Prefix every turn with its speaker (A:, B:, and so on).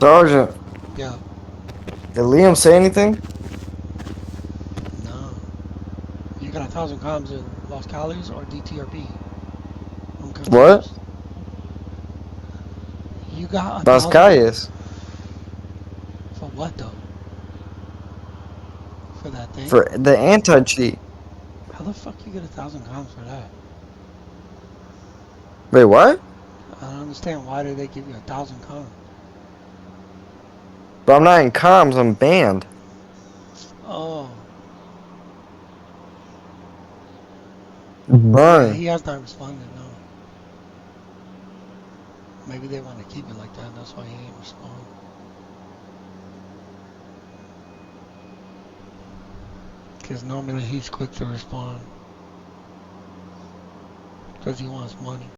A: Sergeant,
B: Yeah,
A: did Liam say anything?
B: no. You got 1,000 comms in Los Cali or DTRP? I'm
A: What?
B: confused. You got a
A: Las
B: thousand
A: Calles.
B: for what though? For that thing?
A: For the anti-cheat.
B: How the fuck you get 1,000 comms for that?
A: Wait, what?
B: I don't understand. Why did they give you 1,000 comms?
A: But I'm not in comms, I'm banned.
B: Oh, yeah.
A: Burn.
B: He has not responded. No. Maybe they want to keep it like that. That's why he ain't respond. Because normally he's quick to respond. Because he wants money.